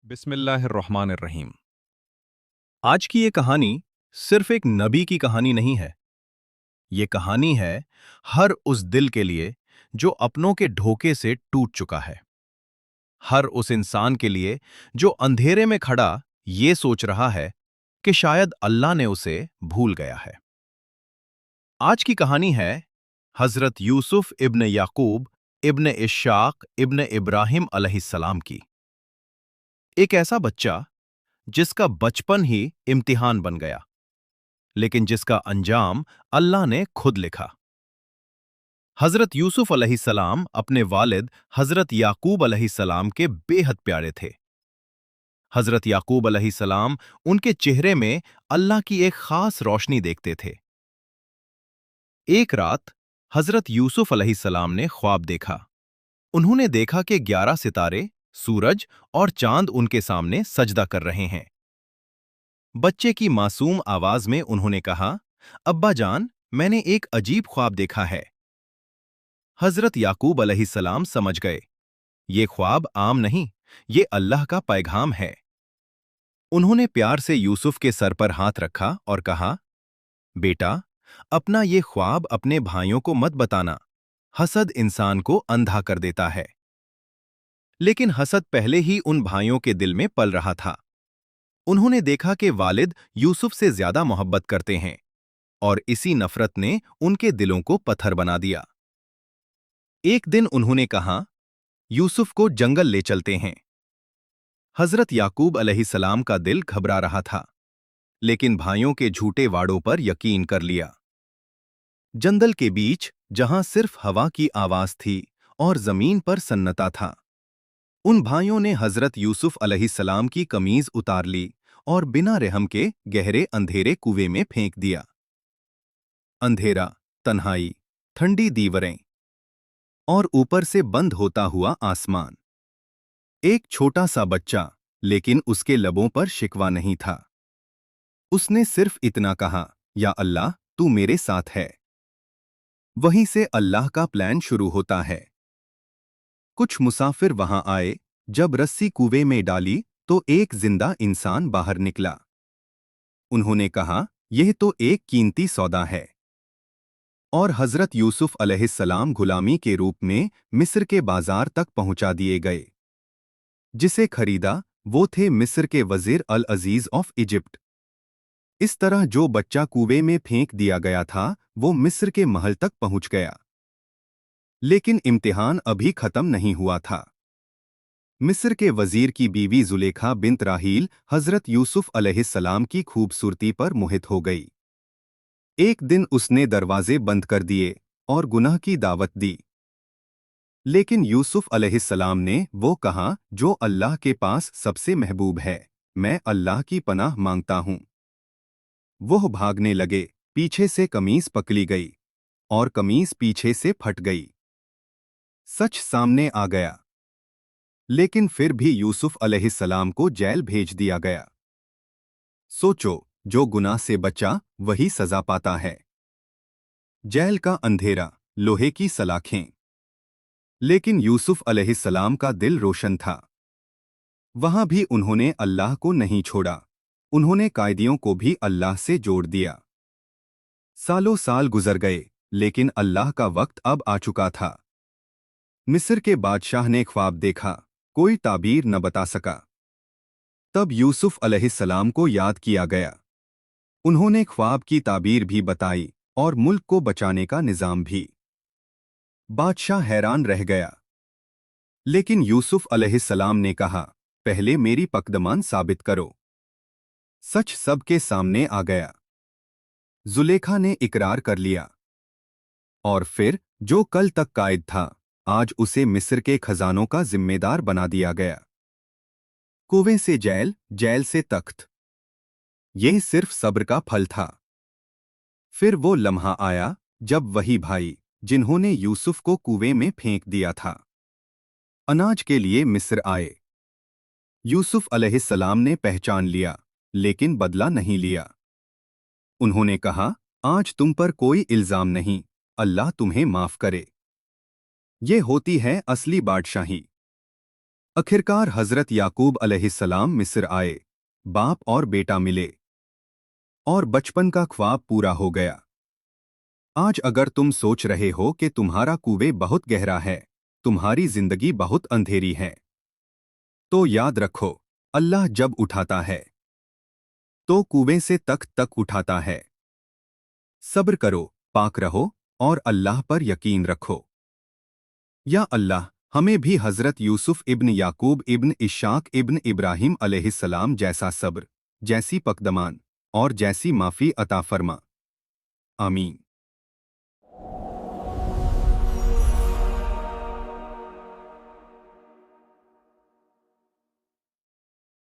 बिस्मिल्लाहिर्रहमानिर्रहीम। आज की ये कहानी सिर्फ एक नबी की कहानी नहीं है। ये कहानी है हर उस दिल के लिए जो अपनों के धोखे से टूट चुका है। हर उस इंसान के लिए जो अंधेरे में खड़ा ये सोच रहा है कि शायद अल्लाह ने उसे भूल गया है। आज की कहानी है हजरत यूसुफ इब्न याकूब इब्न इश्शाक इब्न इब्राहिम अलैहिस्सलाम की। एक ऐसा बच्चा जिसका बचपन ही इम्तिहान बन गया, लेकिन जिसका अंजाम अल्लाह ने खुद लिखा। हजरत यूसुफ अलैहिस्सलाम अपने वालिद हजरत याकूब अलैहिस्सलाम के बेहद प्यारे थे। हजरत याकूब अलैहिस्सलाम उनके चेहरे में अल्लाह की एक खास रोशनी देखते थे। एक रात हजरत यूसुफ अलैहिस्सलाम ने ख्वाब देखा। उन्होंने देखा कि 11 सितारे, सूरज और चांद उनके सामने सजदा कर रहे हैं। बच्चे की मासूम आवाज में उन्होंने कहा, अब्बा जान, मैंने एक अजीब ख्वाब देखा है। हजरत याकूब अलैहिस्सलाम समझ गए, ये ख्वाब आम नहीं, ये अल्लाह का पैगाम है। उन्होंने प्यार से यूसुफ के सर पर हाथ रखा और कहा, बेटा, अपना ये ख्वाब अपने भाइयों को मत बताना, हसद इंसान को अंधा कर देता है। लेकिन हसद पहले ही उन भाइयों के दिल में पल रहा था। उन्होंने देखा कि वालिद यूसुफ से ज्यादा मोहब्बत करते हैं, और इसी नफरत ने उनके दिलों को पत्थर बना दिया। एक दिन उन्होंने कहा, यूसुफ को जंगल ले चलते हैं। हजरत याकूब अलैहिस्सलाम का दिल घबरा रहा था, लेकिन भाइयों के झूठे वाड़ों पर यकीन कर लिया। जंगल के बीच, जहां सिर्फ हवा की आवाज थी और जमीन पर सन्नाटा था, उन भाइयों ने हजरत यूसुफ अलैहिस्सलाम की कमीज उतार ली और बिना रहम के गहरे अंधेरे कुएं में फेंक दिया। अंधेरा, तन्हाई, ठंडी दीवारें और ऊपर से बंद होता हुआ आसमान। एक छोटा सा बच्चा, लेकिन उसके लबों पर शिकवा नहीं था। उसने सिर्फ इतना कहा, या अल्लाह, तू मेरे साथ है। वहीं से अल्लाह का प्लान शुरू होता है। कुछ मुसाफिर वहां आए। जब रस्सी कुएं में डाली तो एक जिंदा इंसान बाहर निकला। उन्होंने कहा, यह तो एक कीमती सौदा है। और हजरत यूसुफ अलैहिस्सलाम गुलामी के रूप में मिस्र के बाजार तक पहुंचा दिए गए। जिसे खरीदा वो थे मिस्र के वजीर अल अजीज ऑफ इजिप्ट। इस तरह जो बच्चा कुएं में फेंक दिया गया था वो मिस्र के महल तक पहुंच गया। लेकिन इम्तिहान अभी खत्म नहीं हुआ था। मिस्र के वजीर की बीवी जुलेखा बिन्त राहील हजरत यूसुफ अलैहिस्सलाम की खूबसूरती पर मोहित हो गई। एक दिन उसने दरवाजे बंद कर दिए और गुनाह की दावत दी। लेकिन यूसुफ अलैहिस्सलाम ने वो कहा जो अल्लाह के पास सबसे महबूब है, मैं अल्लाह की पनाह मांगता हूं। वो भागने लगे, पीछे से कमीज पकड़ी गई और कमीज पीछे से फट गई। सच सामने आ गया। लेकिन फिर भी यूसुफ अलैहिस्सलाम को जेल भेज दिया गया। सोचो, जो गुनाह से बचा वही सजा पाता है। जेल का अंधेरा, लोहे की सलाखें। लेकिन यूसुफ अलैहिस्सलाम का दिल रोशन था। वहां भी उन्होंने अल्लाह को नहीं छोड़ा। उन्होंने कायदियों को भी अल्लाह से जोड़ दिया। सालों साल गुजर गए, लेकिन अल्लाह का वक्त अब आ चुका था। मिस्र के बादशाह ने ख्वाब देखा, कोई ताबीर न बता सका। तब यूसुफ अलैहिस्सलाम को याद किया गया। उन्होंने ख्वाब की ताबीर भी बताई और मुल्क को बचाने का निजाम भी। बादशाह हैरान रह गया। लेकिन यूसुफ अलैहिस्सलाम ने कहा, पहले मेरी पकदमान साबित करो। सच सबके सामने आ गया। जुलेखा ने इकरार कर लिया। और फिर जो कल तक कायद था, आज उसे मिस्र के खजानों का जिम्मेदार बना दिया गया। कुएं से जेल, जेल से तख्त। यह सिर्फ सब्र का फल था। फिर वो लम्हा आया जब वही भाई, जिन्होंने यूसुफ को कुएं में फेंक दिया था, अनाज के लिए मिस्र आए। यूसुफ अलैहिस्सलाम ने पहचान लिया, लेकिन बदला नहीं लिया। उन्होंने कहा, आज तुम पर कोई इल्जाम नहीं, अल्लाह तुम्हें माफ करे। ये होती है असली बादशाही। आखिरकार हजरत याकूब अलैहिस्सलाम मिस्र आए, बाप और बेटा मिले और बचपन का ख्वाब पूरा हो गया। आज अगर तुम सोच रहे हो कि तुम्हारा कुएं बहुत गहरा है, तुम्हारी जिंदगी बहुत अंधेरी है, तो याद रखो, अल्लाह जब उठाता है तो कुएं से तख्त तक उठाता है। सब्र करो, पाक रहो और अल्लाह पर यकीन रखो। या अल्लाह, हमें भी हजरत यूसुफ इब्न याकूब इब्न इशाक इब्न इब्राहिम अलैहिस्सलाम जैसा सब्र, जैसी पकदमान और जैसी माफ़ी अता फरमा। आमीन।